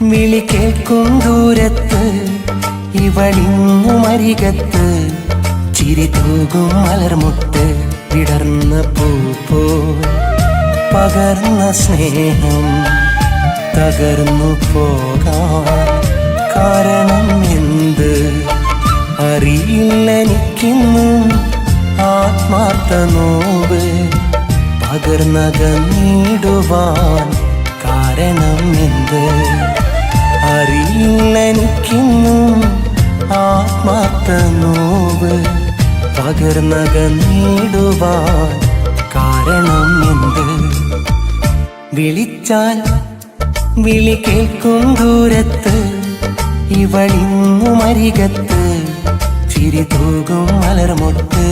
വിളി കേൾക്കും ദൂരത്ത് ഇവളിങ്ങുമരികത്ത് ചിരി തൂകും മലർമുട്ട് വിടർന്ന പൂ പകർന്ന സ്നേഹം തകർന്നു പോകാൻ കാരണം എന്ത് അറിയില്ലെനിക്കിന്നും ആത്മാർത്ഥ നോവ് പകർന്നകന്നിടുവാൻ കാരണം എന്ത് അറിയില്ലെനിക്കിന്നും ആത്മാർത്ഥ നോവ് പകർന്നകന്നിടുവാൻ കാരണം എന്ത് വിളിച്ചാൽ വിളി കേൾക്കും ദൂരത്ത് ഇവളിങ്ങുമരികത്ത് ചിരി തൂകും മലർമുട്ട്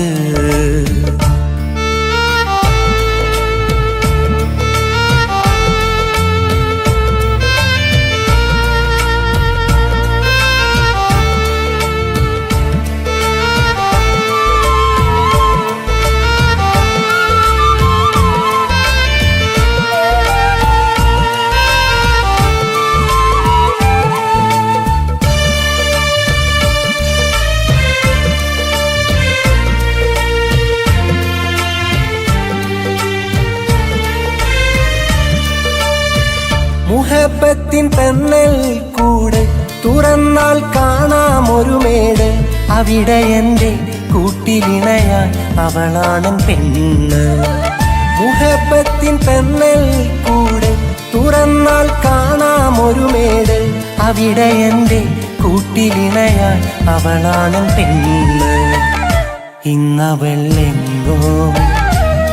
മുഹബത്തിൻ പെണ്ണൽ കൂടെ തുറന്നാൽ കാണാം ഒരു മേട് അവിടെ എൻ്റെ കൂട്ടിലിണയാൻ അവളാണ് പെണ്ണ് മുഹബത്തിൻ പെണ്ണൽ കൂടെ തുറന്നാൽ കാണാം ഒരു മേട് അവിടെ എൻ്റെ കൂട്ടിലിണയാൻ അവളാണ് പെണ്ണ് ഇന്നവൾ എങ്ങോ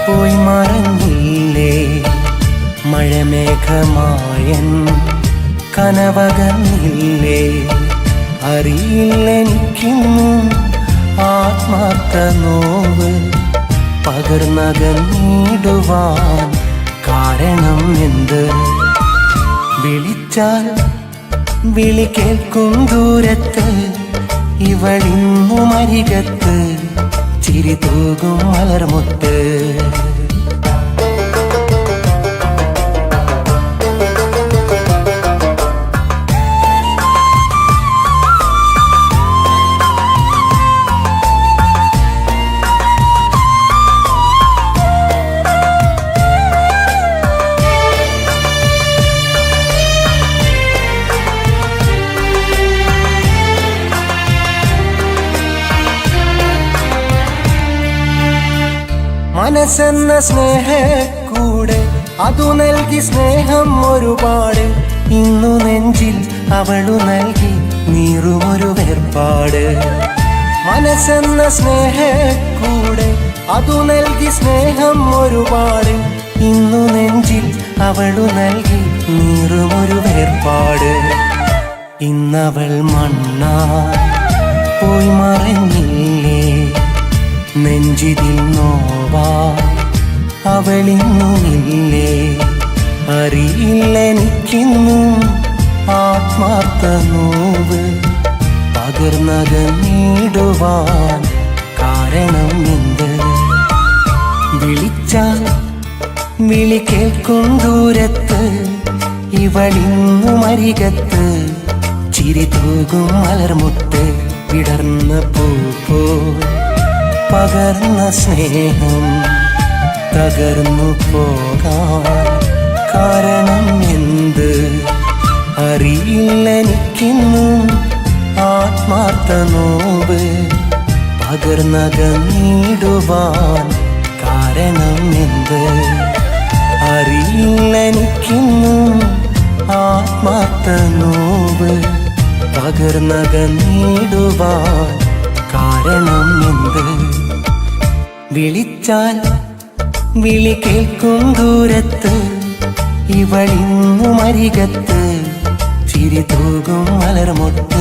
പോയി മറഞ്ഞില്ലേ മഴമേഘമായൻ കനവകന്നില്ലേ അറിയില്ലെനിക്കിന്നും ആത്മാർത്ഥ നോവ് പകർന്നകന്നിടുവാൻ കാരണം എന്ത് വിളിച്ചാൽ വിളി കേൾക്കും ദൂരത്ത് ഇവളിങ്ങുമരികത്ത് ചിരി തൂകും മലർമുട്ട് മനസ്സെന്ന സ്നേഹക്കൂടെ അതു നൽകി സ്നേഹം ഒരുപാട് ഇന്നു നെഞ്ചിൽ അവളു നൽകി നീറുമൊരു വേർപാട് മനസ്സെന്ന സ്നേഹക്കൂടെ അതു നൽകി സ്നേഹം ഒരുപാട് ഇന്നു നെഞ്ചിൽ അവളു നൽകി നീറുമൊരു വേർപാട് ഇന്നവൾ മണ്ണാ പോയി മറഞ്ഞില്ലേ നെഞ്ചിതിൽ നോവാ അവളിന്നുമില്ലേ അറിയില്ലെനിക്കിന്നും ആത്മാർത്ഥ നോവ് പകർന്നകന്നിടുവാൻ കാരണം എന്ത് വിളിച്ചാൽ വിളി കേൾക്കും ദൂരത്ത് ഇവളിങ്ങുമരികത്ത് ചിരി തൂകും മലർമുട്ട് വിടർന്ന പൂ പകർന്ന സ്നേഹം തകർന്നു പോകാൻ കാരണം എന്ത് അറിയില്ലെനിക്കിന്നും ആത്മാർത്ഥ നോവ് പകർന്നകന്നിടുവാൻ കാരണം എന്ത് അറിയില്ലെനിക്കിന്നും ആത്മാർത്ഥ നോവ് പകർന്നകന്നിടുവാൻ കാരണം എന്ത് വിളിച്ചാൽ വിളി കേൾക്കും ദൂരത്ത് ഇവളിങ്ങുമരികത്ത് ചിരി തൂകും മലർമുട്ട്